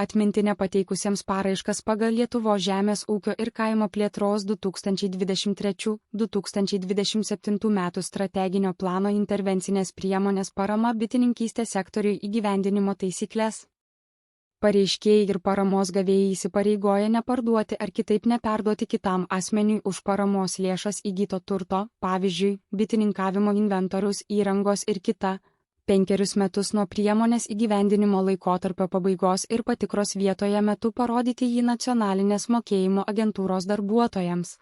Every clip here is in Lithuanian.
atmintinę pateikusiems paraiškas pagal Lietuvos žemės ūkio ir kaimo plėtros 2023–2027 metų strateginio plano intervencinės priemonės parama bitininkystės sektoriui įgyvendinimo taisyklės. Pareiškėjai ir paramos gavėjai įsipareigoja neparduoti ar kitaip neperduoti kitam asmeniui už paramos lėšas įgyto turto, pavyzdžiui, bitininkavimo inventoriaus, įrangos ir kita, 5 metus nuo priemonės įgyvendinimo laikotarpio pabaigos ir patikros vietoje metu parodyti jį nacionalinės mokėjimo agentūros darbuotojams.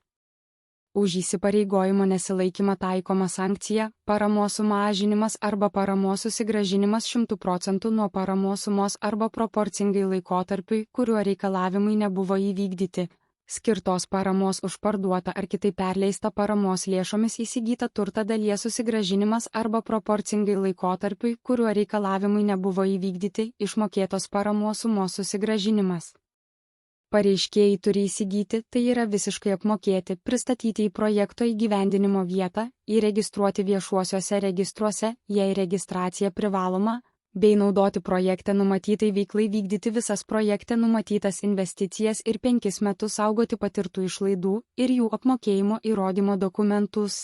Už įsipareigojimo nesilaikymą taikoma sankcija, paramos sumažinimas arba paramos susigrąžinimas 100% nuo paramos sumos arba proporcingai laikotarpiui, kuriuo reikalavimai nebuvo įvykdyti, skirtos paramos už parduotą ar kitaip perleistą paramos lėšomis įsigytą turtą dalies susigrąžinimas arba proporcingai laikotarpiui, kuriuo reikalavimai nebuvo įvykdyti, išmokėtos paramos sumos susigrąžinimas. Pareiškėjai turi įsigyti, tai yra visiškai apmokėti, pristatyti į projekto įgyvendinimo vietą, įregistruoti viešuosiuose registruose, jei registracija privaloma, bei naudoti projekte numatytai veiklai vykdyti visas projekte numatytas investicijas ir 5 metus saugoti patirtų išlaidų ir jų apmokėjimo įrodymo dokumentus.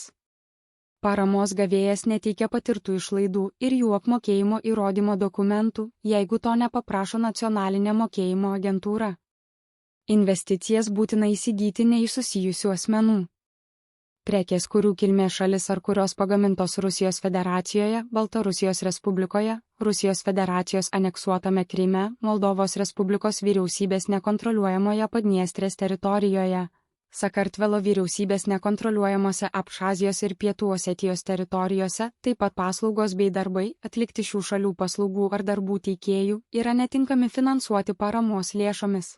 Paramos gavėjas neteikia patirtų išlaidų ir jų apmokėjimo įrodymo dokumentų, jeigu to nepaprašo nacionalinė mokėjimo agentūra. Investicijas būtina įsigyti ne iš susijusių asmenų. Prekės, kurių kilmės šalis ar kurios pagamintos Rusijos Federacijoje, Baltarusijos Respublikoje, Rusijos Federacijos aneksuotame Kryme, Moldovos Respublikos vyriausybės nekontroliuojamoje Padniestrės teritorijoje, Sakartvelo vyriausybės nekontroliuojamose Abšazijos ir Pietų Osetijos teritorijose, taip pat paslaugos bei darbai, atlikti šių šalių paslaugų ar darbų teikėjų, yra netinkami finansuoti paramos lėšomis.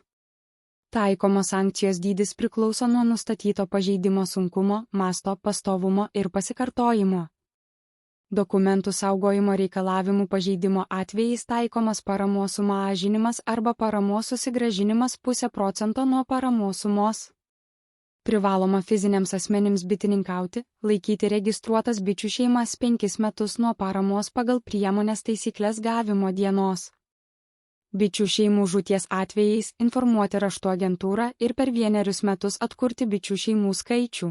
Taikomos sankcijos dydis priklauso nuo nustatyto pažeidimo sunkumo, masto, pastovumo ir pasikartojimo. Dokumentų saugojimo reikalavimų pažeidimo atvejais taikomas paramos sumažinimas arba paramos susigrąžinimas 0,5% nuo paramos sumos. Privaloma fiziniams asmenims bitininkauti, laikyti registruotas bičių šeimas 5 metus nuo paramos pagal priemonės taisyklės gavimo dienos. Bičių šeimų žūties atvejais informuoti raštu agentūrą ir per 1 metus atkurti bičių šeimų skaičių.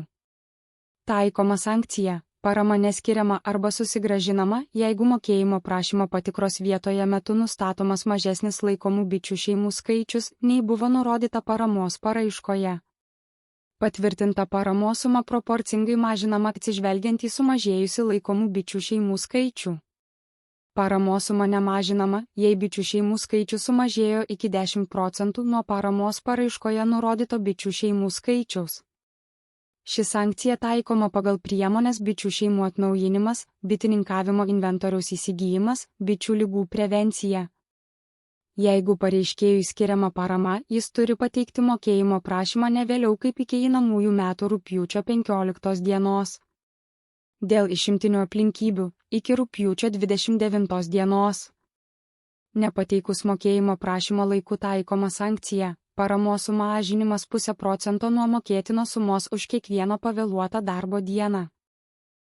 Taikoma sankcija, parama neskiriama arba susigrąžinama, jeigu mokėjimo prašymo patikros vietoje metu nustatomas mažesnis laikomų bičių šeimų skaičius, nei buvo nurodyta paramos paraiškoje. Patvirtinta paramos suma proporcingai mažinama atsižvelgiant į sumažėjusi laikomų bičių šeimų skaičių. Paramos suma nemažinama, jei bičių šeimų skaičius sumažėjo iki 10% nuo paramos paraiškoje nurodyto bičių šeimų skaičiaus. Ši sankcija taikoma pagal priemonės bičių šeimų atnaujinimas, bitininkavimo inventoriaus įsigijimas, bičių ligų prevencija. Jeigu pareiškėjui skiriama parama, jis turi pateikti mokėjimo prašymą ne vėliau kaip iki einamųjų metų rugpjūčio 15 dienos. Dėl išimtinių aplinkybių iki rugpjūčio 29 dienos. Nepateikus mokėjimo prašymo laiku taikoma sankcija, paramos sumažinimas 0,5% nuo mokėtinos sumos už kiekvieną pavėluotą darbo dieną.